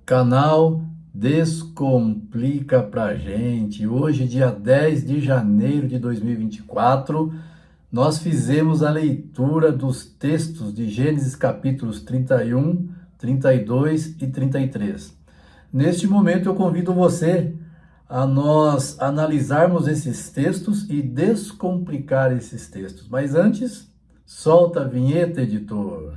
Canal Descomplica pra gente. Hoje, dia 10 de janeiro de 2024, nós fizemos a leitura dos textos de Gênesis capítulos 31, 32 e 33. Neste momento, eu convido você a nós analisarmos esses textos e descomplicar esses textos. Mas antes, solta a vinheta, editor.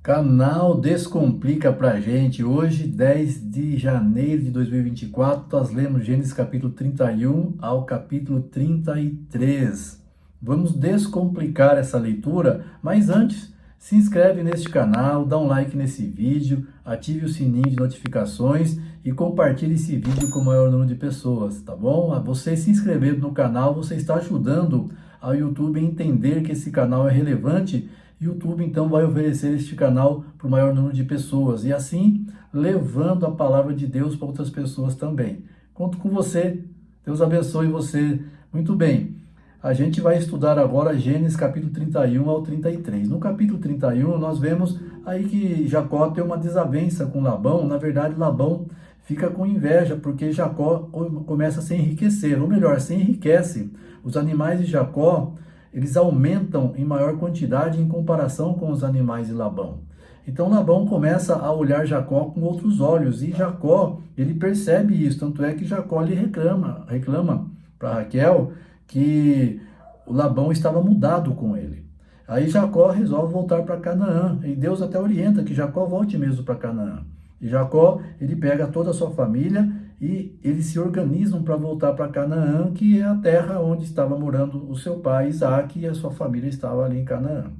Canal Descomplica pra gente. Hoje, 10 de janeiro de 2024, nós lemos Gênesis capítulo 31 ao capítulo 33. Vamos descomplicar essa leitura, mas antes, se inscreve neste canal, dá um like nesse vídeo, ative o sininho de notificações e compartilhe esse vídeo com o maior número de pessoas, tá bom? Você se inscrevendo no canal, você está ajudando ao YouTube a entender que esse canal é relevante. YouTube então vai oferecer este canal para o maior número de pessoas e assim levando a palavra de Deus para outras pessoas também. Conto com você, Deus abençoe você. Muito bem, a gente vai estudar agora Gênesis capítulo 31 ao 33. No capítulo 31 nós vemos aí que Jacó tem uma desavença com Labão. Na verdade, Labão fica com inveja porque Jacó começa a se enriquecer, ou melhor, se enriquece. Os animais de Jacó, eles aumentam em maior quantidade em comparação com os animais de Labão. Então Labão começa a olhar Jacó com outros olhos, e Jacó, ele percebe isso, tanto é que Jacó lhe reclama para Raquel que o Labão estava mudado com ele. Aí Jacó resolve voltar para Canaã, e Deus até orienta que Jacó volte mesmo para Canaã. E Jacó, ele pega toda a sua família e eles se organizam para voltar para Canaã, que é a terra onde estava morando o seu pai Isaac, e a sua família estava ali em Canaã.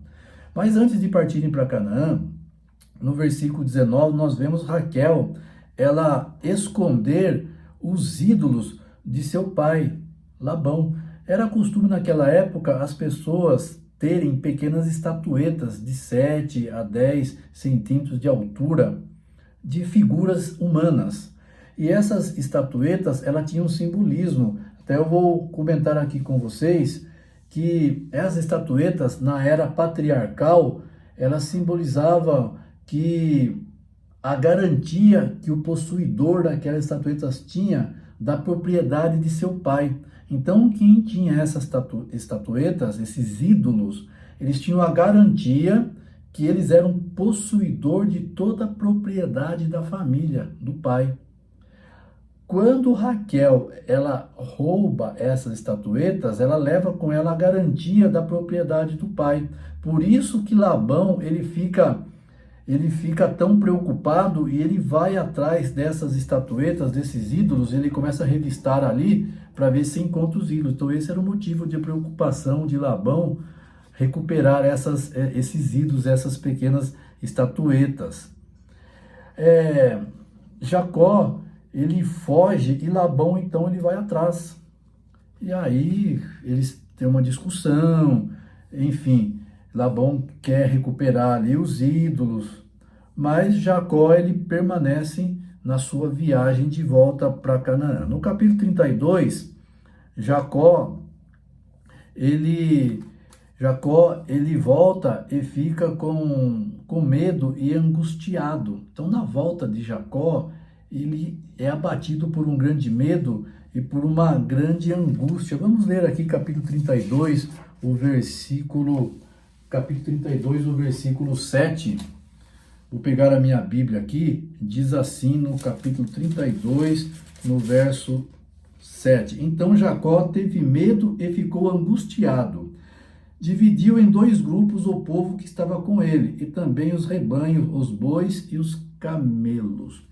Mas antes de partirem para Canaã, no versículo 19, nós vemos Raquel, ela esconder os ídolos de seu pai, Labão. Era costume naquela época as pessoas terem pequenas estatuetas de 7 a 10 centímetros de altura, de figuras humanas. E essas estatuetas, ela tinha um simbolismo. Até eu vou comentar aqui com vocês que essas estatuetas, na era patriarcal, elas simbolizavam que a garantia que o possuidor daquelas estatuetas tinha da propriedade de seu pai. Então, quem tinha essas estatuetas, esses ídolos, eles tinham a garantia que eles eram possuidor de toda a propriedade da família, do pai. Quando Raquel, ela rouba essas estatuetas, ela leva com ela a garantia da propriedade do pai. Por isso que Labão, ele fica tão preocupado e ele vai atrás dessas estatuetas, desses ídolos, ele começa a revistar ali para ver se encontra os ídolos. Então esse era o motivo de preocupação de Labão, recuperar esses ídolos, essas pequenas estatuetas. Jacó, ele foge e Labão então ele vai atrás. E aí eles têm uma discussão, enfim, Labão quer recuperar ali os ídolos, mas Jacó ele permanece na sua viagem de volta para Canaã. No capítulo 32, Jacó ele volta e fica com medo e angustiado. Então, na volta de Jacó, ele é abatido por um grande medo e por uma grande angústia. Vamos ler aqui capítulo 32, capítulo 32, o versículo 7. Vou pegar a minha Bíblia aqui, diz assim no capítulo 32, no verso 7. Então Jacó teve medo e ficou angustiado. Dividiu em 2 grupos o povo que estava com ele, e também os rebanhos, os bois e os camelos.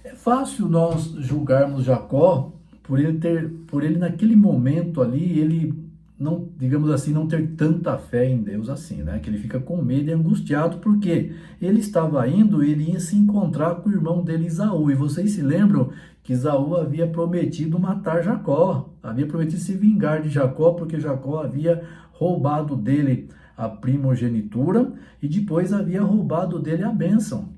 É fácil nós julgarmos Jacó por ele naquele momento ali, ele não, digamos assim, não ter tanta fé em Deus assim, né? Que ele fica com medo e angustiado, porque ele estava indo, ele ia se encontrar com o irmão dele, Esaú. E vocês se lembram que Esaú havia prometido matar Jacó, havia prometido se vingar de Jacó, porque Jacó havia roubado dele a primogenitura e depois havia roubado dele a bênção.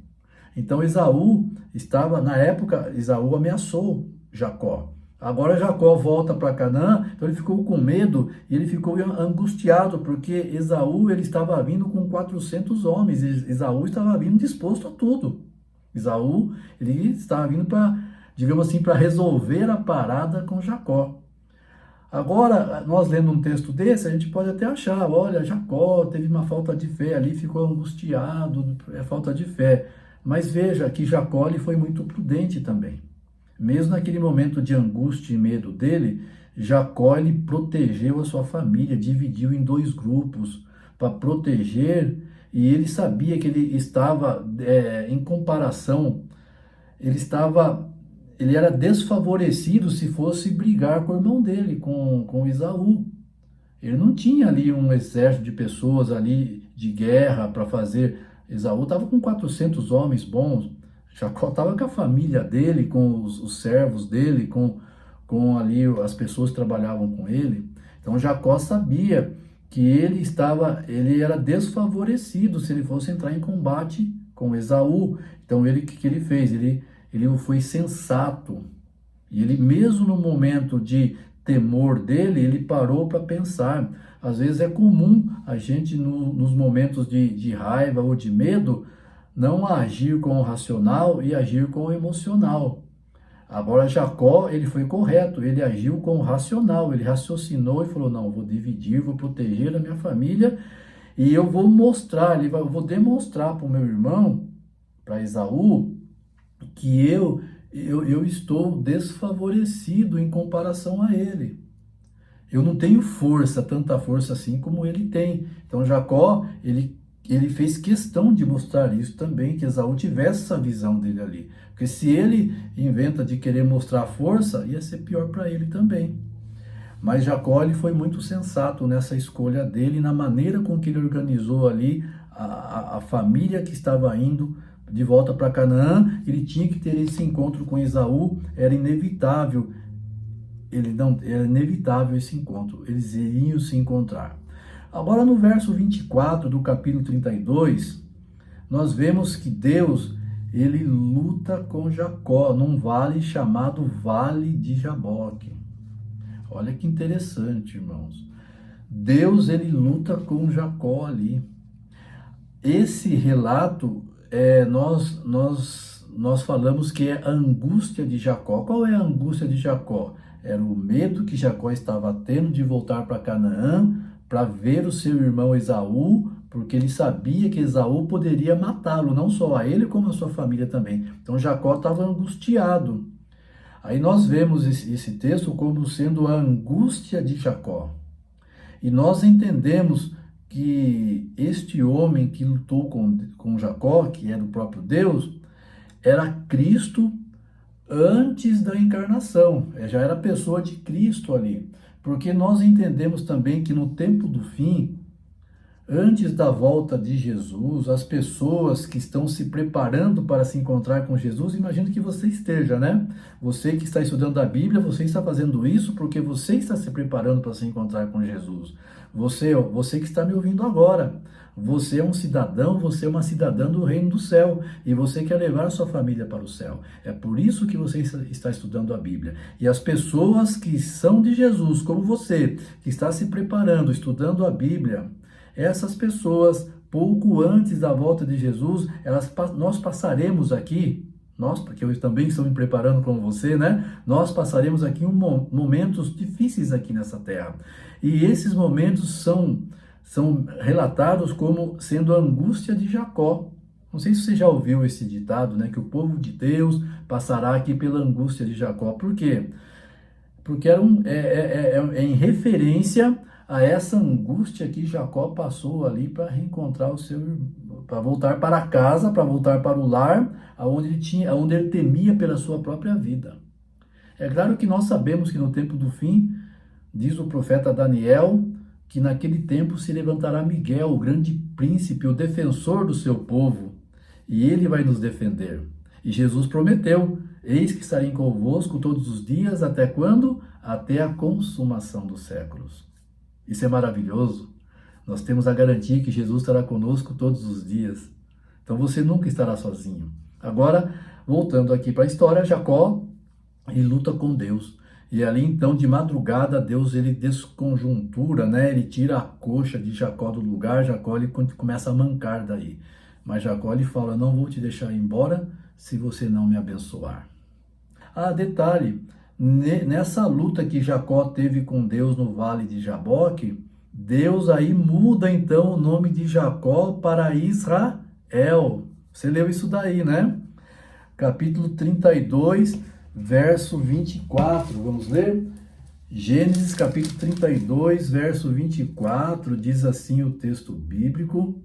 Então Esaú estava, na época, Esaú ameaçou Jacó. Agora Jacó volta para Canaã, então ele ficou com medo e ele ficou angustiado, porque Esaú ele estava vindo com 400 homens, Esaú estava vindo disposto a tudo. Esaú ele estava vindo para, digamos assim, para resolver a parada com Jacó. Agora, nós lendo um texto desse, a gente pode até achar, olha, Jacó teve uma falta de fé ali, ficou angustiado, é falta de fé. Mas veja que Jacó ele foi muito prudente também. Mesmo naquele momento de angústia e medo dele, Jacó ele protegeu a sua família, dividiu em dois grupos para proteger, e ele sabia que ele estava, em comparação, ele estava, ele era desfavorecido se fosse brigar com o irmão dele, com Esaú. Ele não tinha ali um exército de pessoas ali de guerra para fazer. Esaú estava com 400 homens bons. Jacó estava com a família dele, com os servos dele, com ali as pessoas que trabalhavam com ele. Então Jacó sabia que ele era desfavorecido se ele fosse entrar em combate com Esaú. Então o que ele fez? Ele foi sensato. E ele mesmo no momento de temor dele, ele parou para pensar. Às vezes é comum a gente, nos momentos de raiva ou de medo, não agir com o racional e agir com o emocional. Agora Jacó, ele foi correto, ele agiu com o racional, ele raciocinou e falou, não, vou dividir, vou proteger a minha família e eu vou mostrar, eu vou demonstrar para o meu irmão, para Esaú, que eu estou desfavorecido em comparação a ele. Eu não tenho força, tanta força assim como ele tem. Então Jacó, ele fez questão de mostrar isso também, que Esaú tivesse essa visão dele ali. Porque se ele inventa de querer mostrar força, ia ser pior para ele também. Mas Jacó ele foi muito sensato nessa escolha dele, na maneira com que ele organizou ali a família que estava indo de volta para Canaã. Ele tinha que ter esse encontro com Esaú, era inevitável. Era inevitável esse encontro, eles iriam se encontrar. Agora no verso 24 do capítulo 32, nós vemos que Deus, ele luta com Jacó num vale chamado Vale de Jaboque. Olha que interessante, irmãos. Deus, ele luta com Jacó ali. Esse relato, nós falamos que é a angústia de Jacó. Qual é a angústia de Jacó? Era o medo que Jacó estava tendo de voltar para Canaã, para ver o seu irmão Esaú, porque ele sabia que Esaú poderia matá-lo, não só a ele, como a sua família também. Então Jacó estava angustiado. Aí nós vemos esse texto como sendo a angústia de Jacó. E nós entendemos que este homem que lutou com Jacó, que era o próprio Deus, era Cristo antes da encarnação, já era a pessoa de Cristo ali. Porque nós entendemos também que no tempo do fim, antes da volta de Jesus, as pessoas que estão se preparando para se encontrar com Jesus, imagino que você esteja, né? Você que está estudando a Bíblia, você está fazendo isso porque você está se preparando para se encontrar com Jesus. Você que está me ouvindo agora, você é um cidadão, você é uma cidadã do reino do céu e você quer levar a sua família para o céu. É por isso que você está estudando a Bíblia. E as pessoas que são de Jesus, como você, que está se preparando, estudando a Bíblia, essas pessoas, pouco antes da volta de Jesus, nós passaremos aqui, porque eu também estou me preparando como você, né? Nós passaremos aqui momentos difíceis aqui nessa terra. E esses momentos são relatados como sendo a angústia de Jacó. Não sei se você já ouviu esse ditado, né? Que o povo de Deus passará aqui pela angústia de Jacó. Por quê? Porque é em referência a essa angústia que Jacó passou ali para reencontrar para voltar para casa, para voltar para o lar, onde ele temia pela sua própria vida. É claro que nós sabemos que no tempo do fim, diz o profeta Daniel, que naquele tempo se levantará Miguel, o grande príncipe, o defensor do seu povo, e ele vai nos defender. E Jesus prometeu: eis que estarei convosco todos os dias, até quando? Até a consumação dos séculos. Isso é maravilhoso. Nós temos a garantia que Jesus estará conosco todos os dias. Então você nunca estará sozinho. Agora, voltando aqui para a história, Jacó, ele luta com Deus. E ali então de madrugada Deus ele desconjuntura, né? Ele tira a coxa de Jacó do lugar, Jacó ele começa a mancar daí. Mas Jacó ele fala: não vou te deixar ir embora se você não me abençoar. Ah, detalhe, nessa luta que Jacó teve com Deus no vale de Jaboque, Deus aí muda então o nome de Jacó para Israel. Você leu isso daí, né? Capítulo 32, verso 24. Vamos ler? Gênesis capítulo 32, verso 24, diz assim o texto bíblico: